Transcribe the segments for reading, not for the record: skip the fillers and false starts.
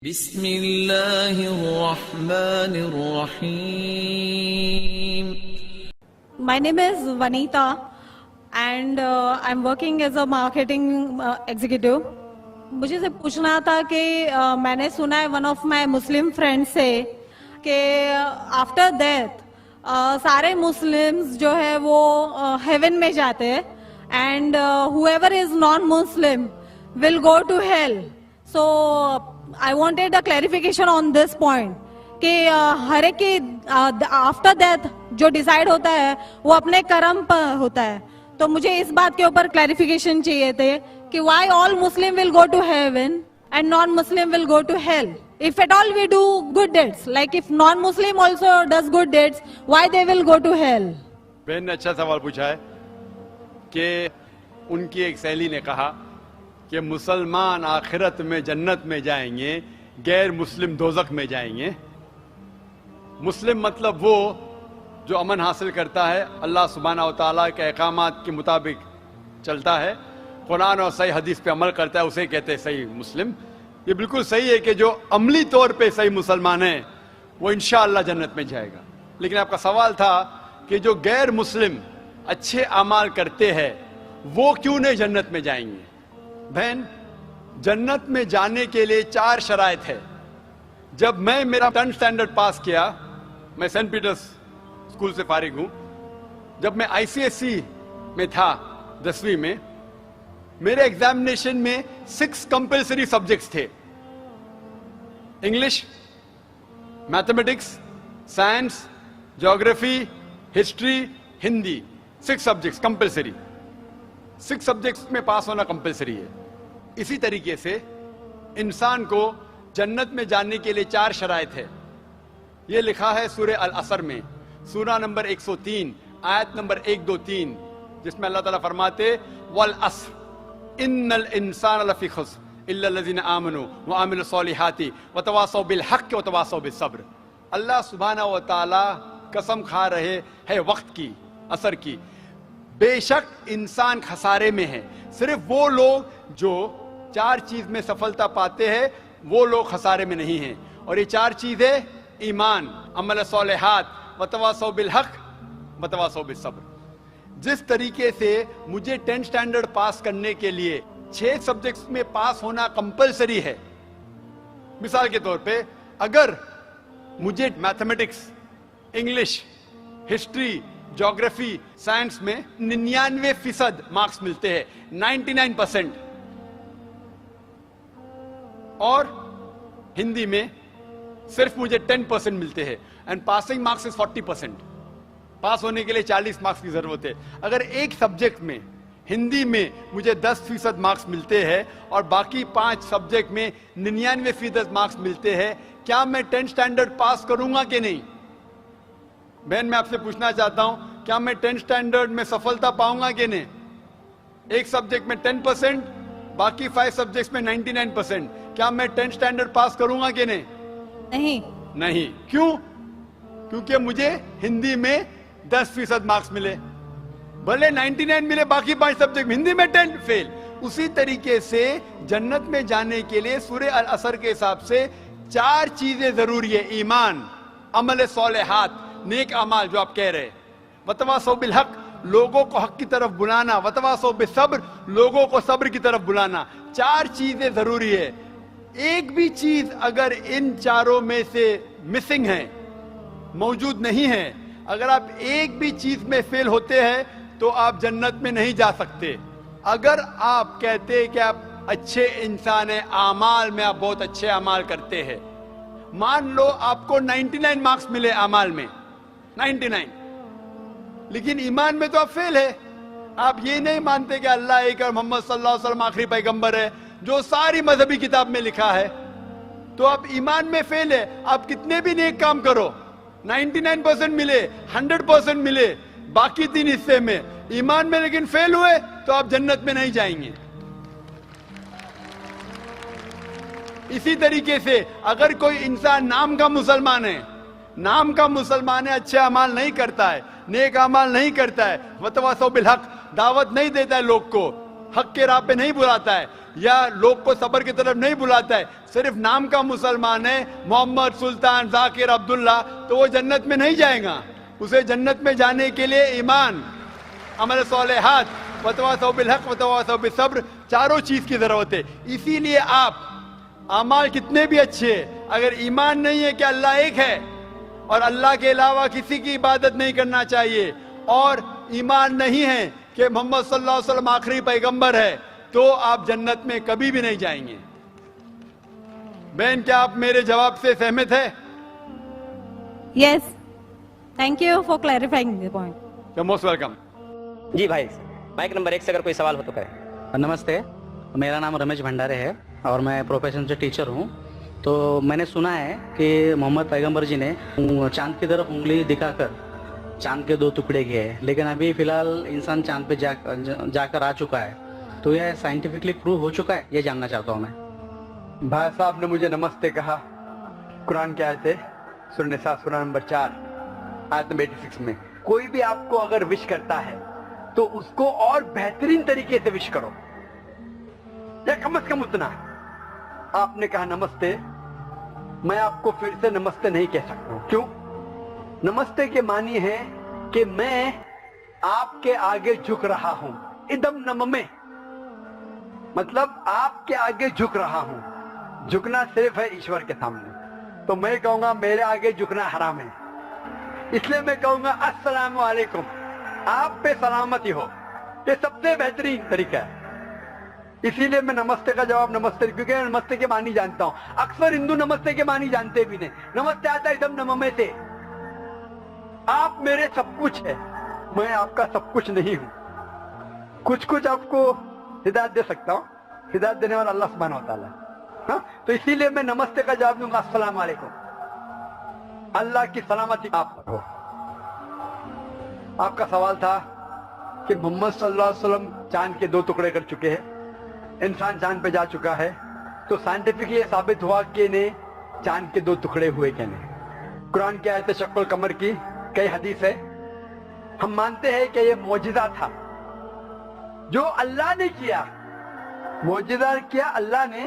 بسم اللہ الرحمن الرحیم. My name is Vanita and I'm working as a marketing executive. مجھے سے پوچھنا تھا کہ میں نے سنا ہے one of my Muslim friends سے کہ after death سارے مسلمز جو ہے وہ heaven میں جاتے ہیں and whoever is non-Muslim will go to hell. So I wanted a clarification on this point کہ ہر ایک کی آفٹر ڈیتھ جو ڈیسائیڈ ہوتا ہے وہ اپنے کرم پر ہوتا ہے. تو مجھے اس بات کے اوپر کلیریفیکیشن چاہیے تھے کہ why all Muslim will go to heaven and non Muslim will go to hell. If at all we do good deeds, like if non-Muslim also does good deeds, why they will go to hell? بہن نے اچھا سوال پوچھا ہے کہ ان کی ایک سہیلی نے کہا کہ مسلمان آخرت میں جنت میں جائیں گے، غیر مسلم دوزخ میں جائیں گے. مسلم مطلب وہ جو امن حاصل کرتا ہے، اللہ سبحانہ و تعالیٰ کے احکامات کے مطابق چلتا ہے، قرآن اور صحیح حدیث پہ عمل کرتا ہے، اسے کہتے ہیں صحیح مسلم. یہ بالکل صحیح ہے کہ جو عملی طور پہ صحیح مسلمان ہے وہ انشاءاللہ جنت میں جائے گا. لیکن آپ کا سوال تھا کہ جو غیر مسلم اچھے اعمال کرتے ہیں وہ کیوں نہیں جنت میں جائیں گے؟ بہن، جنت میں جانے کے لیے 4 شرائط ہے. جب میں میرا 10th اسٹینڈرڈ پاس کیا، میں سینٹ پیٹرز اسکول سے فارغ ہوں، جب میں ICSE میں تھا 10ویں میں، میرے ایگزامینیشن میں 6 کمپلسری سبجیکٹس تھے: English, mathematics, science, geography, history, Hindi. 6 subjects compulsory. 6 subjects میں پاس ہونا کمپلسری ہے. اسی طریقے سے انسان کو جنت میں جانے کے لیے 4 شرائط ہے. یہ لکھا ہے سورہ العصر میں، سورہ نمبر 103 آیت نمبر 1 2 3، جس میں اللہ تعالیٰ فرماتے والعصر ان الانسان لفی خسر الا الذین آمنوا وعملوا الصالحات وتواصوا بالحق وتواصوا بالصبر. اللہ سبحانہ و تعالیٰ قسم کھا رہے ہے وقت کی، عصر کی، بے شک انسان خسارے میں ہے. صرف وہ لوگ جو 4 چیز میں سفلتا پاتے ہیں وہ لوگ خسارے میں نہیں ہیں. اور یہ 4 چیزیں ایمان، عمل صالحات، وتواصوا بالحق، وتواصوا بالصبر. جس طریقے سے مجھے 10th اسٹینڈرڈ پاس کرنے کے لیے 6 سبجیکٹس میں پاس ہونا کمپلسری ہے، مثال کے طور پہ اگر مجھے mathematics, English, history, geography, science میں 99% مارکس ملتے ہیں، 99%، اور ہندی میں صرف مجھے 10% ملتے ہیں، اینڈ پاسنگ مارکس از 40%. پاس ہونے کے لیے 40 مارکس کی ضرورت ہے. اگر ایک سبجیکٹ میں، ہندی میں مجھے 10% مارکس ملتے ہیں اور باقی 5 سبجیکٹ میں 99% مارکس ملتے ہیں، کیا میں 10th اسٹینڈرڈ پاس کروں گا کہ نہیں؟ بہن، میں آپ سے پوچھنا چاہتا ہوں، کیا میں 10th اسٹینڈرڈ میں سفلتا پاؤں گا کہ نہیں؟ ایک سبجیکٹ میں 10%، باقی 5 سبجیکٹس میں 99%، کیا میں 10th اسٹینڈرڈ پاس کروں گا کہ نہیں؟ نہیں. کیوں؟ کیونکہ مجھے ہندی میں 10% مارکس ملے، بھلے 99 ملے باقی 5 سبجیکٹ میں، ہندی میں 10 فیل. اسی طریقے سے جنت میں جانے کے لیے سورہ العصر کے حساب سے 4 چیزیں ضروری ہے: ایمان، عمل صالحات، نیک اعمال جو آپ کہہ رہے، وتواصوا بالحق، لوگوں کو حق کی طرف بلانا، وتواصوا بالصبر، لوگوں کو صبر کی طرف بلانا. 4 چیزیں ضروری ہے. ایک بھی چیز اگر ان 4 میں سے مسنگ ہے، موجود نہیں ہے، اگر آپ ایک بھی چیز میں فیل ہوتے ہیں تو آپ جنت میں نہیں جا سکتے. اگر آپ کہتے کہ آپ اچھے انسان ہیں، اعمال میں آپ بہت اچھے اعمال کرتے ہیں، مان لو آپ کو 99 مارکس ملے اعمال میں، 99، لیکن ایمان میں تو آپ فیل ہے. آپ یہ نہیں مانتے کہ اللہ ایک اور محمد صلی اللہ علیہ وسلم آخری پیغمبر ہے جو ساری مذہبی کتاب میں لکھا ہے، تو آپ ایمان میں فیل ہے. آپ کتنے بھی نیک کام کرو، 99% ملے، 100% ملے، باقی 3 حصے میں ایمان میں لیکن فیل ہوئے تو آپ جنت میں نہیں جائیں گے. اسی طریقے سے اگر کوئی انسان نام کا مسلمان ہے، اچھے اعمال نہیں کرتا ہے، نیک اعمال نہیں کرتا ہے، وتواصوا بالحق، دعوت نہیں دیتا ہے لوگ کو، حق کے راہ پہ نہیں بلاتا ہے یا لوگ کو صبر کی طرف نہیں بلاتا ہے, صرف نام کا مسلمان ہے, محمد, سلطان, ذاکر, عبداللہ, تو وہ جنت میں نہیں جائے گا. اسے جنت میں جانے کے لیے ایمان, عمل صالحات, وتواصوا بالحق وتواصوا بالصبر, چاروں چیز کی ضرورت ہے. اسی لیے آپ اعمال کتنے بھی اچھے ہیں, اگر ایمان نہیں ہے کہ اللہ ایک ہے اور اللہ کے علاوہ کسی کی عبادت نہیں کرنا چاہیے, اور ایمان نہیں ہے کہ محمد صلی اللہ علیہ وسلم آخری پیغمبر ہے, تو آپ جنت میں کبھی بھی نہیں جائیں گے. بہن, کیا آپ میرے جواب سے سہمت ہے؟ Yes. Thank you for clarifying the point. You're most welcome. جی بھائی, مائک نمبر 1 سے اگر کوئی سوال ہو تو کریں. نمستے, میرا نام رمیش بھنڈارے ہے اور میں پروفیشن سے ٹیچر ہوں. تو میں نے سنا ہے کہ محمد پیغمبر جی نے چاند کی طرف انگلی دکھا کر چاند کے 2 ٹکڑے کیے ہیں, لیکن ابھی فی الحال انسان چاند پہ جا کر آ چکا ہے. تو یہ سائنٹیفکلی پروو ہو چکا ہے, یہ جاننا چاہتا ہوں میں. بھائی صاحب نے مجھے نمستے کہا. قرآن کی آیت ہے سورہ نساء سورہ نمبر 4 آیت نمبر 86 میں, کوئی بھی آپ کو اگر وش کرتا ہے تو اس کو اور بہترین طریقے سے وش کرو, یا کم از کم اتنا. آپ نے کہا نمستے, میں آپ کو پھر سے نمستے نہیں کہہ سکتا ہوں. کیوں؟ نمستے کے معنی ہے کہ میں آپ کے آگے جھک رہا ہوں. ادم نممے مطلب آپ کے آگے جھک رہا ہوں. جھکنا صرف ہے ایشور کے سامنے. تو میں کہوں گا میرے آگے جھکنا حرام ہے, اس لیے میں کہوں گا السلام علیکم, آپ پہ سلامتی ہو. یہ سب سے بہترین طریقہ ہے. اسی لیے میں نمستے کا جواب نمستے, کیونکہ میں نمستے کے معنی جانتا ہوں. اکثر ہندو نمستے کے معنی جانتے بھی نہیں. نمستے آتا ہے ادم نممے سے. آپ میرے سب کچھ ہے, میں آپ کا سب کچھ نہیں ہوں. کچھ آپ کو ہدایت دے سکتا ہوں, ہدایت دینے والا اللہ سبحانہ و تعالیٰ. ہاں, تو اسی لیے میں نمستے کا جواب دوں گا السلام علیکم. اللہ کی سلامتی آپ پر ہو. آپ کا سوال تھا کہ محمد صلی اللہ علیہ وسلم چاند کے 2 ٹکڑے کر چکے ہیں, انسان چاند پہ جا چکا ہے, تو سائنٹیفکلی یہ ثابت ہوا کہ نہیں چاند کے 2 ٹکڑے ہوئے کہ نہیں. قرآن کی آیت شق القمر کی کئی حدیث ہے. ہم مانتے ہیں کہ یہ معجزہ تھا جو اللہ نے کیا. معجزہ کیا اللہ نے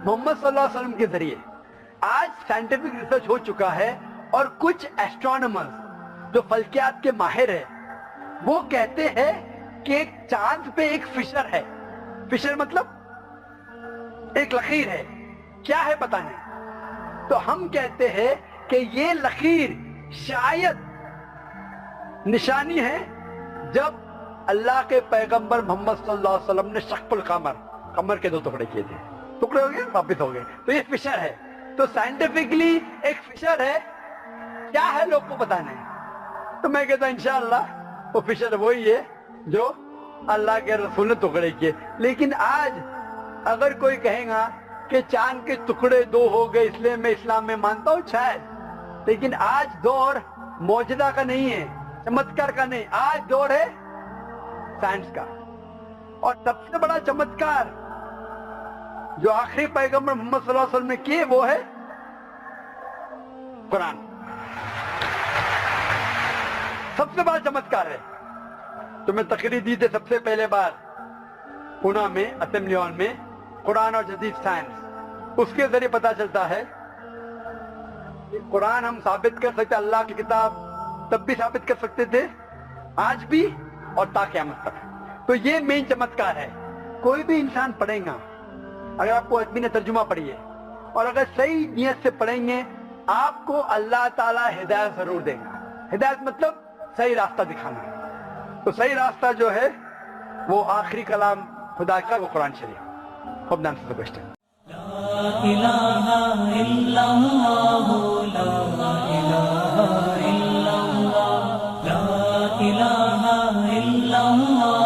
محمد صلی اللہ علیہ وسلم کے ذریعے. آج سائنٹیفک ریسرچ ہو چکا ہے, اور کچھ ایسٹرونامرز جو فلکیات کے ماہر ہیں وہ کہتے ہیں کہ چاند پہ ایک فشر ہے. فشر مطلب ایک لکیر ہے. کیا ہے پتہ نہیں. تو ہم کہتے ہیں کہ یہ لکیر شاید نشانی ہے جب اللہ کے پیغمبر محمد صلی اللہ علیہ وسلم نے شق القمر, قمر کے 2 ٹکڑے کیے تھے. ٹکڑے ہو گئے, واپس ہو گئے. تو یہ فشر ہے. تو سائنٹیفکلی ایک فشر ہے. کیا ہے لوگ کو پتہ نہیں. تو میں کہتا ہوں انشاءاللہ وہ فشر وہی ہے جو اللہ کے رسول نے ٹکڑے کیے. لیکن آج اگر کوئی کہے گا کہ چاند کے ٹکڑے 2 ہو گئے اس لیے میں اسلام میں مانتا ہوں, شاید. لیکن آج دور معجزہ کا نہیں ہے, چمتکار کا نہیں. آج دور ہے سائنس کا. اور سب سے بڑا چمتکار جو آخری پیغمبر محمد صلی اللہ علیہ وسلم نے کیے وہ ہے قرآن. سب سے بڑا چمتکار ہے. تو میں تقریر دی تھی سب سے پہلے بار پونا میں, اسمبلی ہال میں, قرآن اور جدید سائنس. اس کے ذریعے پتا چلتا ہے کہ قرآن ہم ثابت کر سکتے, اللہ کی کتاب تب بھی ثابت کر سکتے تھے, آج بھی اور تا قیامت تک. تو یہ مین چمتکار ہے. کوئی بھی انسان پڑھے گا, اگر آپ کو ادبی نے ترجمہ پڑھی ہے اور اگر صحیح نیت سے پڑھیں گے, آپ کو اللہ تعالیٰ ہدایت ضرور دے گا. ہدایت مطلب صحیح راستہ دکھانا. تو صحیح راستہ جو ہے وہ آخری کلام خدا کا, وہ قرآن شریف. hope that answers the question. Law